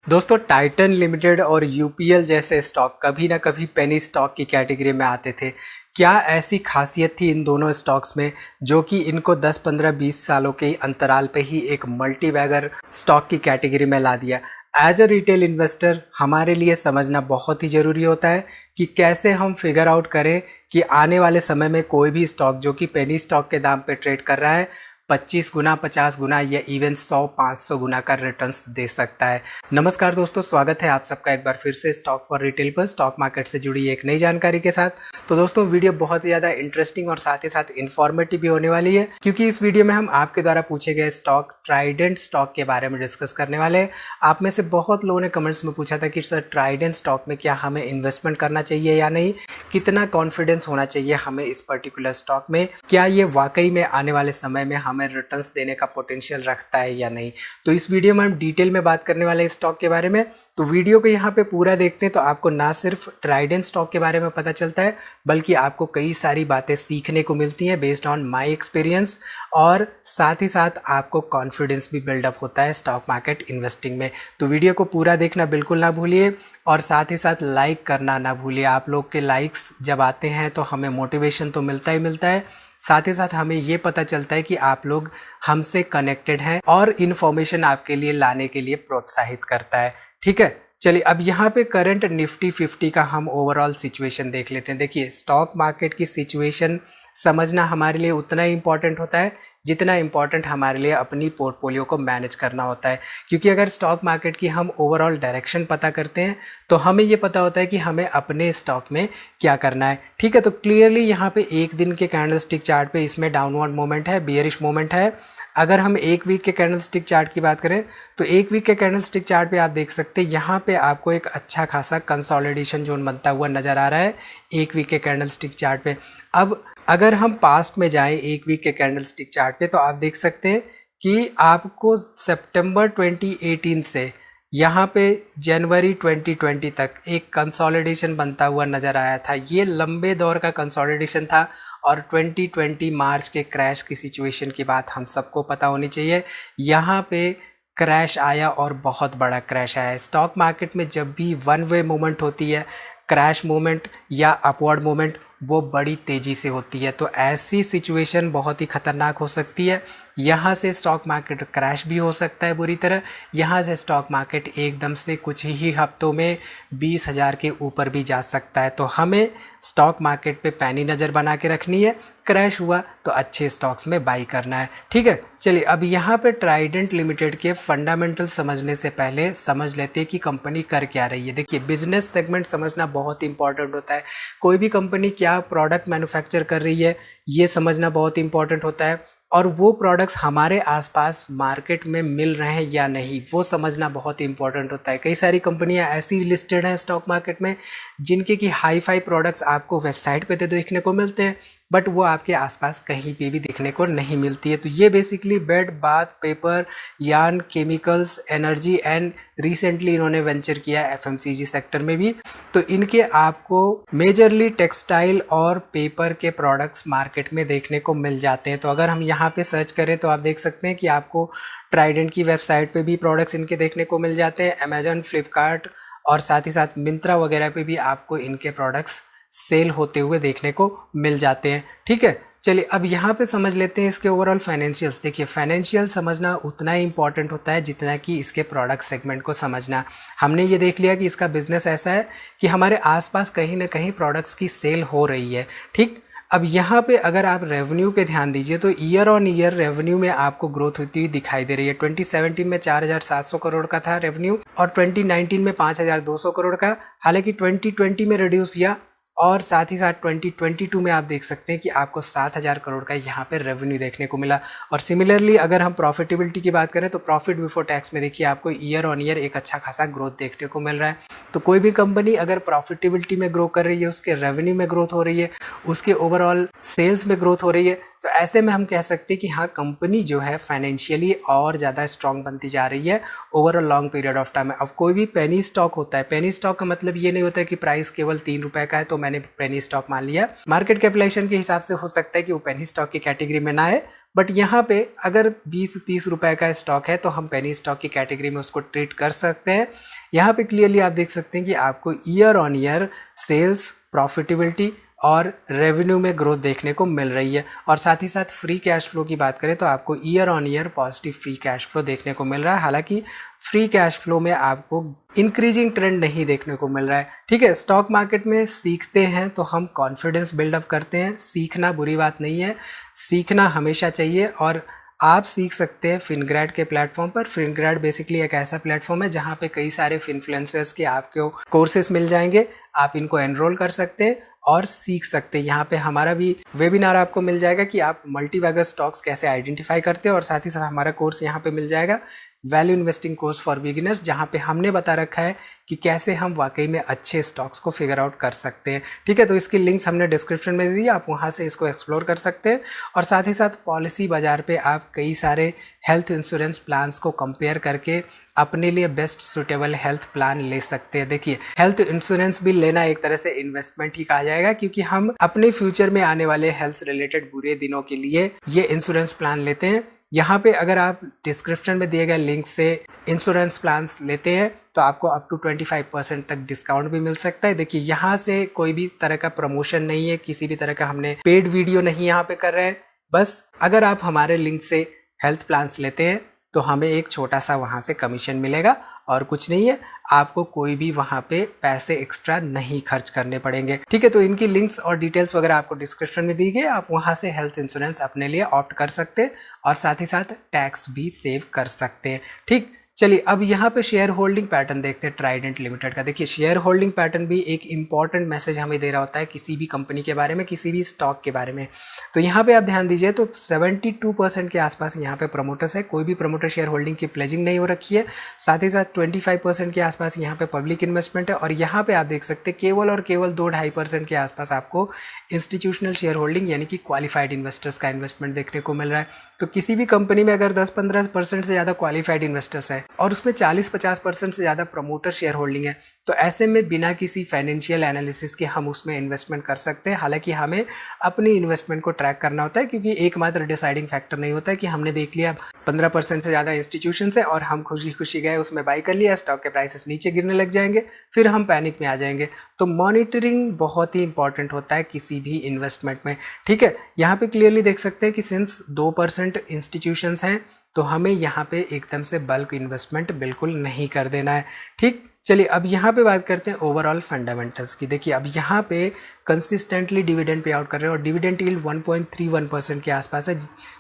दोस्तों Titan limited और UPL जैसे स्टॉक कभी ना कभी पेनी स्टॉक की कैटेगरी में आते थे। क्या ऐसी खासियत थी इन दोनों स्टॉक्स में जो कि इनको 10, 15, 20 सालों के अंतराल पे ही एक मल्टी बैगर स्टॉक की कैटेगरी में ला दिया। एज अ रिटेल इन्वेस्टर हमारे लिए समझना बहुत ही ज़रूरी होता है कि कैसे हम फिगर आउट करें कि आने वाले समय में कोई भी स्टॉक जो कि पेनी स्टॉक के दाम पे ट्रेड कर रहा है 25 गुना, 50 गुना या इवन 100, 500 गुना का रिटर्न्स दे सकता है। नमस्कार दोस्तों, स्वागत है आप सबका एक बार फिर से स्टॉक फॉर रिटेल पर स्टॉक मार्केट से जुड़ी एक नई जानकारी के साथ। तो दोस्तों वीडियो बहुत ही ज़्यादा इंटरेस्टिंग और साथ ही साथ इन्फॉर्मेटिव भी होने वाली है, क्योंकि इस वीडियो में हम आपके द्वारा पूछे गए स्टॉक ट्राइडेंट स्टॉक के बारे में डिस्कस करने वाले हैं। आप में से बहुत लोगों ने कमेंट्स में पूछा था कि सर ट्राइडेंट स्टॉक में क्या हमें इन्वेस्टमेंट करना चाहिए या नहीं, कितना कॉन्फिडेंस होना चाहिए हमें इस पर्टिकुलर स्टॉक में, क्या ये वाकई में आने वाले समय में हमें रिटर्न्स देने का पोटेंशियल रखता है या नहीं। तो इस वीडियो में हम डिटेल में बात करने वाले हैं स्टॉक के बारे में। तो वीडियो को यहाँ पे पूरा देखते हैं तो आपको ना सिर्फ ट्राइडेंट स्टॉक के बारे में पता चलता है, बल्कि आपको कई सारी बातें सीखने को मिलती हैं बेस्ड ऑन माय एक्सपीरियंस, और साथ ही साथ आपको कॉन्फिडेंस भी बिल्डअप होता है स्टॉक मार्केट इन्वेस्टिंग में। तो वीडियो को पूरा देखना बिल्कुल ना भूलिए और साथ ही साथ लाइक करना ना भूलिए। आप लोग के लाइक्स जब आते हैं तो हमें मोटिवेशन तो मिलता ही मिलता है, साथ ही साथ हमें ये पता चलता है कि आप लोग हमसे कनेक्टेड हैं और इन्फॉर्मेशन आपके लिए लाने के लिए प्रोत्साहित करता है। ठीक है, चलिए अब यहाँ पे करंट निफ्टी 50 का हम ओवरऑल सिचुएशन देख लेते हैं। देखिए, स्टॉक मार्केट की सिचुएशन समझना हमारे लिए उतना ही इम्पॉर्टेंट होता है जितना इम्पॉर्टेंट हमारे लिए अपनी पोर्टफोलियो को मैनेज करना होता है। क्योंकि अगर स्टॉक मार्केट की हम ओवरऑल डायरेक्शन पता करते हैं तो हमें ये पता होता है कि हमें अपने स्टॉक में क्या करना है। ठीक है, तो क्लियरली यहाँ पे एक दिन के कैंडलस्टिक चार्ट पे इसमें डाउनवर्ड मोमेंट है, बियरिश मोमेंट है। अगर हम एक वीक के कैंडलस्टिक चार्ट की बात करें तो एक वीक के कैंडलस्टिक चार्ट पे आप देख सकते हैं यहाँ पे आपको एक अच्छा खासा कंसोलिडेशन जोन बनता हुआ नज़र आ रहा है एक वीक के कैंडलस्टिक चार्ट पे। अब अगर हम पास्ट में जाएं एक वीक के कैंडलस्टिक चार्ट पे तो आप देख सकते हैं कि आपको सितंबर 2018 से यहाँ पे जनवरी 2020 तक एक कंसोलिडेशन बनता हुआ नज़र आया था। ये लंबे दौर का कंसोलिडेशन था और 2020 मार्च के क्रैश की सिचुएशन की बात हम सबको पता होनी चाहिए। यहाँ पे क्रैश आया और बहुत बड़ा क्रैश आया है। स्टॉक मार्केट में जब भी वन वे मूवमेंट होती है, क्रैश मूवमेंट या अपवर्ड मूवमेंट, वो बड़ी तेज़ी से होती है। तो ऐसी सिचुएशन बहुत ही ख़तरनाक हो सकती है। यहाँ से स्टॉक मार्केट क्रैश भी हो सकता है बुरी तरह, यहाँ से स्टॉक मार्केट एकदम से कुछ ही हफ्तों में 20,000 के ऊपर भी जा सकता है। तो हमें स्टॉक मार्केट पे पैनी नज़र बना के रखनी है। क्रैश हुआ तो अच्छे स्टॉक्स में बाई करना है। ठीक है, चलिए अब यहाँ पे ट्राइडेंट लिमिटेड के फंडामेंटल समझने से पहले समझ लेते हैं कि कंपनी कर क्या रही है। देखिए, बिजनेस सेगमेंट समझना बहुत इंपॉर्टेंट होता है। कोई भी कंपनी क्या प्रोडक्ट मैन्युफैक्चर कर रही है ये समझना बहुत इंपॉर्टेंट होता है, और वो प्रोडक्ट्स हमारे आसपास मार्केट में मिल रहे हैं या नहीं वो समझना बहुत इंपॉर्टेंट होता है। कई सारी कंपनियां ऐसी लिस्टेड हैं स्टॉक मार्केट में जिनके की हाई फाई प्रोडक्ट्स आपको वेबसाइट पे तो देखने को मिलते हैं, बट वो आपके आसपास कहीं पे भी देखने को नहीं मिलती है। तो ये basically bed, bath, paper, yarn, chemicals, energy and recently इन्होंने वेंचर किया एफएमसीजी सेक्टर में भी। तो इनके आपको मेजरली टेक्सटाइल और पेपर के प्रोडक्ट्स मार्केट में देखने को मिल जाते हैं। तो अगर हम यहाँ पे सर्च करें तो आप देख सकते हैं कि आपको ट्राइडेंट की वेबसाइट पे भी प्रोडक्ट्स इनके देखने को मिल जाते हैं। अमेजन, फ्लिपकार्ट और साथ ही साथ मिंत्रा वगैरह पे भी आपको इनके प्रोडक्ट्स सेल होते हुए देखने को मिल जाते हैं। ठीक है, चलिए अब यहाँ पे समझ लेते हैं इसके ओवरऑल फाइनेंशियल्स। देखिए, फाइनेंशियल समझना उतना ही इंपॉर्टेंट होता है जितना कि इसके प्रोडक्ट सेगमेंट को समझना। हमने ये देख लिया कि इसका बिजनेस ऐसा है कि हमारे आसपास कहीं ना कहीं प्रोडक्ट्स की सेल हो रही है। ठीक, अब यहाँ पे अगर आप रेवेन्यू पे ध्यान दीजिए तो ईयर ऑन ईयर रेवेन्यू में आपको ग्रोथ होती हुई दिखाई दे रही है। 2017 में 4,700 करोड़ का था रेवेन्यू और 2019 में 5,200 करोड़ का। हालांकि 2020 में रिड्यूस किया और साथ ही साथ 2022 में आप देख सकते हैं कि आपको 7,000 करोड़ का यहाँ पे रेवेन्यू देखने को मिला। और सिमिलरली अगर हम प्रॉफिटेबिलिटी की बात करें तो प्रॉफिट बिफोर टैक्स में देखिए आपको ईयर ऑन ईयर एक अच्छा खासा ग्रोथ देखने को मिल रहा है। तो कोई भी कंपनी अगर प्रॉफिटेबिलिटी में ग्रो कर रही है, उसके रेवेन्यू में ग्रोथ हो रही है, उसके ओवरऑल सेल्स में ग्रोथ हो रही है, तो ऐसे में हम कह सकते हैं कि हाँ, कंपनी जो है फाइनेंशियली और ज़्यादा स्ट्रॉन्ग बनती जा रही है over a long period of time. अब कोई भी पेनी स्टॉक होता है, पेनी स्टॉक का मतलब ये नहीं होता है कि प्राइस केवल 3 रुपए का है तो मैंने पेनी स्टॉक मान लिया। मार्केट कैपिटलाइजेशन के हिसाब से हो सकता है कि वो पेनी स्टॉक की कैटेगरी में ना आए, बट यहाँ पे अगर 20-30 रुपए का स्टॉक है तो हम पेनी स्टॉक की कैटेगरी में उसको ट्रीट कर सकते हैं। यहाँ पे क्लियरली आप देख सकते हैं कि आपको year on year sales, profitability और रेवेन्यू में ग्रोथ देखने को मिल रही है। और साथ ही साथ फ्री कैश फ्लो की बात करें तो आपको year on year positive free cash flow देखने को मिल रहा है। हालांकि फ्री कैश फ्लो में आपको इंक्रीजिंग ट्रेंड नहीं देखने को मिल रहा है। ठीक है, स्टॉक मार्केट में सीखते हैं तो हम कॉन्फिडेंस बिल्डअप करते हैं। सीखना बुरी बात नहीं है, सीखना हमेशा चाहिए और आप सीख सकते हैं फिनग्रैड के प्लेटफॉर्म पर। फिनग्रैड बेसिकली एक ऐसा प्लेटफॉर्म है जहाँ पे कई सारे इन्फ्लुएंसर्स के आपको कोर्सेज मिल जाएंगे, आप इनको एनरोल कर सकते हैं और सीख सकते हैं। यहाँ पे हमारा भी वेबिनार आपको मिल जाएगा कि आप मल्टीबैगर स्टॉक्स कैसे आइडेंटिफाई करते हैं, और साथ ही साथ हमारा कोर्स यहाँ पे मिल जाएगा value investing course for beginners, जहाँ पे हमने बता रखा है कि कैसे हम वाकई में अच्छे स्टॉक्स को फिगर आउट कर सकते हैं। ठीक है, तो इसकी लिंक्स हमने डिस्क्रिप्शन में दे दी, आप वहाँ से इसको एक्सप्लोर कर सकते हैं। और साथ ही साथ पॉलिसी बाजार पे आप कई सारे हेल्थ इंश्योरेंस प्लान्स को कंपेयर करके अपने लिए बेस्ट सुटेबल हेल्थ प्लान ले सकते हैं। देखिए, हेल्थ इंश्योरेंस भी लेना एक तरह से इन्वेस्टमेंट ही कहा जाएगा, क्योंकि हम अपने फ्यूचर में आने वाले हेल्थ रिलेटेड बुरे दिनों के लिए ये इंश्योरेंस प्लान लेते हैं। यहाँ पे अगर आप डिस्क्रिप्शन में दिए गए लिंक से इंश्योरेंस प्लान्स लेते हैं तो आपको अप टू 25% तक डिस्काउंट भी मिल सकता है। देखिए, यहाँ से कोई भी तरह का प्रमोशन नहीं है, किसी भी तरह का हमने पेड वीडियो नहीं यहाँ पे कर रहे हैं। बस अगर आप हमारे लिंक से हेल्थ प्लान्स लेते हैं तो हमें एक छोटा सा वहाँ से कमीशन मिलेगा और कुछ नहीं है, आपको कोई भी वहाँ पे पैसे एक्स्ट्रा नहीं खर्च करने पड़ेंगे। ठीक है, तो इनकी लिंक्स और डिटेल्स वगैरह आपको डिस्क्रिप्शन में दी गई, आप वहाँ से हेल्थ इंश्योरेंस अपने लिए ऑप्ट कर सकते हैं और साथ ही साथ टैक्स भी सेव कर सकते हैं। ठीक, चलिए अब यहाँ पे शेयर होल्डिंग पैटर्न देखते हैं ट्राइडेंट लिमिटेड का। देखिए, शेयर होल्डिंग पैटर्न भी एक इंपॉर्टेंट मैसेज हमें दे रहा होता है किसी भी कंपनी के बारे में, किसी भी स्टॉक के बारे में। तो यहाँ पे आप ध्यान दीजिए तो 72% के आसपास यहाँ पे प्रमोटर्स है, कोई भी प्रमोटर शेयर होल्डिंग की प्लेजिंग नहीं हो रखी है। साथ ही साथ 25% के आसपास यहाँ पे पब्लिक इन्वेस्टमेंट है और यहाँ पे आप देख सकते हैं केवल और केवल 2-2.5% के आसपास आपको इंस्टीट्यूशनल शेयर होल्डिंग यानी कि क्वालिफाइड इन्वेस्टर्स का इन्वेस्टमेंट देखने को मिल रहा है। तो किसी भी कंपनी में अगर 10-15% से ज़्यादा क्वालिफाइड इन्वेस्टर्स है और उसमें 40-50% से ज़्यादा प्रमोटर शेयर होल्डिंग है, तो ऐसे में बिना किसी फाइनेंशियल एनालिसिस के हम उसमें इन्वेस्टमेंट कर सकते हैं। हालांकि हमें अपनी इन्वेस्टमेंट को ट्रैक करना होता है, क्योंकि एकमात्र डिसाइडिंग फैक्टर नहीं होता है कि हमने देख लिया 15% से ज़्यादा इंस्टीट्यूशन है और हम खुशी खुशी गए उसमें बाई कर लिया, स्टॉक के प्राइसेस नीचे गिरने लग जाएंगे, फिर हम पैनिक में आ जाएंगे। तो मॉनिटरिंग बहुत ही इंपॉर्टेंट होता है किसी भी इन्वेस्टमेंट में। ठीक है, यहाँ पे क्लियरली देख सकते हैं कि सिंस 2% इंस्टीट्यूशंस हैं तो हमें यहाँ पे एकदम से बल्क इन्वेस्टमेंट बिल्कुल नहीं कर देना है। ठीक, चलिए अब यहाँ पे बात करते हैं ओवरऑल फंडामेंटल्स की। देखिए, अब यहाँ पे कंसिस्टेंटली डिविडेंड पे आउट कर रहे हैं और डिविडेंड यील्ड 1.31% के आसपास है,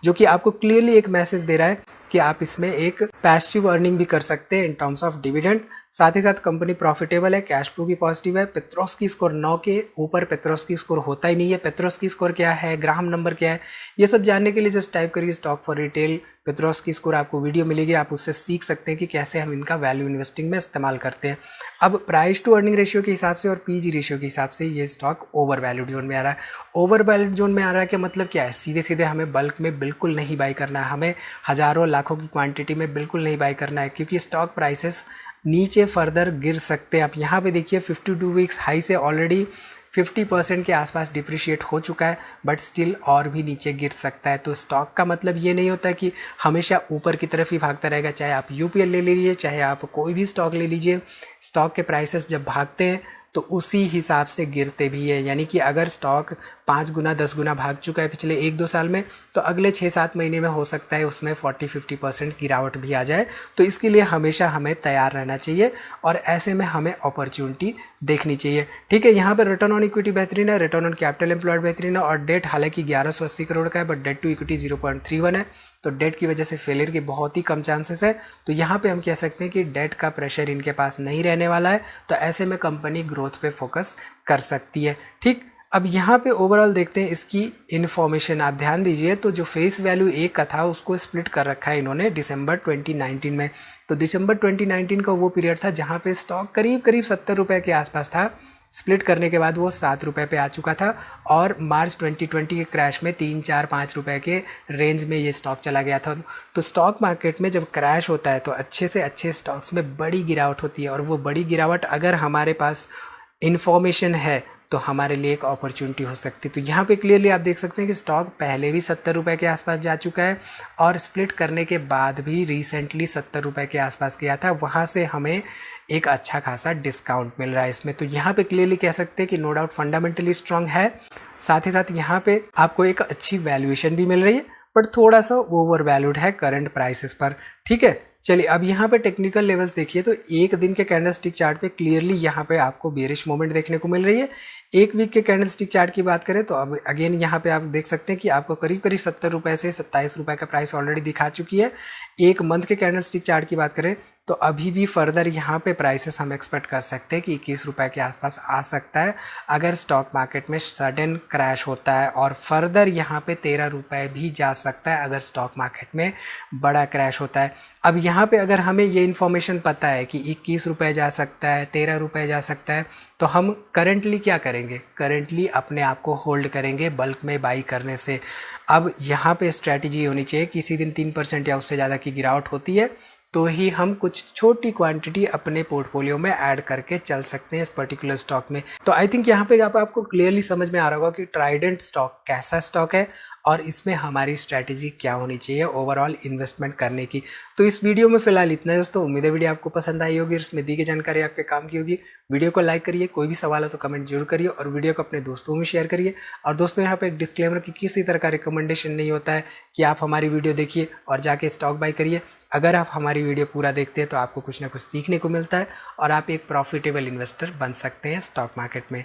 जो कि आपको क्लियरली एक मैसेज दे रहा है कि आप इसमें एक पैसिव अर्निंग भी कर सकते हैं इन टर्म्स ऑफ डिविडेंड। साथ ही साथ कंपनी प्रॉफिटेबल है, कैश फ्लो भी पॉजिटिव है। पेट्रोस्की स्कोर 9 के ऊपर पेट्रोस्की स्कोर होता ही नहीं है। पेट्रोस्की स्कोर क्या है, ग्राहम नंबर क्या है, ये सब जानने के लिए जस्ट टाइप करिए stock for retail Petronski score, आपको वीडियो मिलेगी, आप उससे सीख सकते हैं कि कैसे हम इनका वैल्यू इन्वेस्टिंग में इस्तेमाल करते हैं। अब प्राइस टू अर्निंग रेशियो के हिसाब से और पीजी रेशियो के हिसाब से ये स्टॉक ओवर वैल्यूड जोन में आ रहा है। ओवर वैल्यूड जोन में आ रहा है क्या मतलब क्या है, सीधे सीधे हमें बल्क में बिल्कुल नहीं बाई करना है, हमें हज़ारों लाखों की क्वांटिटी में बिल्कुल नहीं बाई करना है, क्योंकि स्टॉक प्राइसेस नीचे फर्दर गिर सकते हैं। आप यहाँ पे देखिए 52 वीक्स हाई से ऑलरेडी 50% के आसपास डिप्रिशिएट हो चुका है, बट स्टिल और भी नीचे गिर सकता है। तो स्टॉक का मतलब ये नहीं होता कि हमेशा ऊपर की तरफ ही भागता रहेगा। चाहे आप यूपीएल ले लीजिए, चाहे आप कोई भी स्टॉक ले लीजिए, स्टॉक के प्राइसेस जब भागते हैं तो उसी हिसाब से गिरते भी है। यानी कि अगर स्टॉक 5 गुना 10 गुना भाग चुका है पिछले 1-2 साल में, तो अगले 6-7 महीने में हो सकता है उसमें 40-50% गिरावट भी आ जाए। तो इसके लिए हमेशा हमें तैयार रहना चाहिए और ऐसे में हमें अपॉर्चुनिटी देखनी चाहिए। ठीक है, यहाँ पर रिटर्न ऑन इक्विटी बेहतरीन है, रिटर्न ऑन कैपिटल एम्प्लॉयड बेहतरीन है और डेट हालांकि 1180 करोड़ का है, बट डेट टू इक्विटी 0.31 है। तो डेट की वजह से फेलियर के बहुत ही कम चांसेस है। तो यहाँ पे हम कह सकते हैं कि डेट का प्रेशर इनके पास नहीं रहने वाला है, तो ऐसे में कंपनी ग्रोथ पे फोकस कर सकती है। ठीक, अब यहाँ पे ओवरऑल देखते हैं इसकी इन्फॉर्मेशन। आप ध्यान दीजिए तो जो फेस वैल्यू 1 का था उसको स्प्लिट कर रखा है इन्होंने दिसंबर 2019 में। तो दिसंबर 2019 का वो पीरियड था जहाँ पे स्टॉक करीब करीब 70 रुपये के आसपास था। स्प्लिट करने के बाद वो 7 रुपये पे आ चुका था और मार्च 2020 के क्रैश में 3-4-5 रुपये के रेंज में ये स्टॉक चला गया था। तो स्टॉक मार्केट में जब क्रैश होता है तो अच्छे से अच्छे स्टॉक्स में बड़ी गिरावट होती है और वो बड़ी गिरावट अगर हमारे पास इन्फॉर्मेशन है तो हमारे लिए एक अपॉर्चुनिटी हो सकती है। तो यहाँ पे क्लियरली आप देख सकते हैं कि स्टॉक पहले भी 70 रुपये के आसपास जा चुका है और स्प्लिट करने के बाद भी रिसेंटली 70 रुपये के आसपास गया था, वहाँ से हमें एक अच्छा खासा डिस्काउंट मिल रहा है इसमें। तो यहाँ पे क्लियरली कह सकते हैं कि नो डाउट फंडामेंटली स्ट्रांग है, साथ ही साथ यहाँ पे आपको एक अच्छी वैल्यूएशन भी मिल रही है, बट थोड़ा सा ओवर वैल्यूड है करंट प्राइसेस पर। ठीक है, चलिए अब यहाँ पे टेक्निकल लेवल्स देखिए तो एक दिन के कैंडलस्टिक चार्ट पे क्लियरली यहाँ पे आपको बेरिश मोमेंट देखने को मिल रही है। एक वीक के कैंडलस्टिक चार्ट की बात करें तो अब अगेन यहाँ पे आप देख सकते हैं कि आपको करीब करीब 70 रुपये से 27 रुपये का प्राइस ऑलरेडी दिखा चुकी है। एक मंथ के कैंडलस्टिक चार्ट की बात करें तो अभी भी फर्दर यहाँ पे प्राइसेस हम एक्सपेक्ट कर सकते हैं कि 21 रुपये के आसपास आ सकता है अगर स्टॉक मार्केट में सडन क्रैश होता है, और फर्दर यहाँ पे 13 रुपये भी जा सकता है अगर स्टॉक मार्केट में बड़ा क्रैश होता है। अब यहाँ पे अगर हमें ये इन्फॉर्मेशन पता है कि 21 रुपये जा सकता है, 13 रुपये जा सकता है, तो हम करेंटली क्या करेंगे? करेंटली अपने आप को होल्ड करेंगे बल्क में बाई करने से। अब यहाँ पे स्ट्रैटेजी होनी चाहिए, किसी दिन 3% या उससे ज़्यादा की गिरावट होती है तो ही हम कुछ छोटी क्वांटिटी अपने पोर्टफोलियो में ऐड करके चल सकते हैं इस पर्टिकुलर स्टॉक में। तो आई थिंक यहाँ पे आपको क्लियरली समझ में आ रहा होगा कि ट्राइडेंट स्टॉक कैसा स्टॉक है और इसमें हमारी स्ट्रैटेजी क्या होनी चाहिए ओवरऑल इन्वेस्टमेंट करने की। तो इस वीडियो में फिलहाल इतना है दोस्तों, उम्मीद है वीडियो आपको पसंद आई होगी, इसमें दी गई जानकारी आपके काम की होगी। वीडियो को लाइक करिए, कोई भी सवाल हो तो कमेंट जरूर करिए और वीडियो को अपने दोस्तों में शेयर करिए। और दोस्तों यहाँ पे एक डिस्क्लेमर कि किसी तरह का रिकमेंडेशन नहीं होता है कि आप हमारी वीडियो देखिए और जाके स्टॉक बाई करिए। अगर आप हमारी वीडियो पूरा देखते हैं तो आपको कुछ ना कुछ सीखने को मिलता है और आप एक प्रॉफिटेबल इन्वेस्टर बन सकते हैं स्टॉक मार्केट में।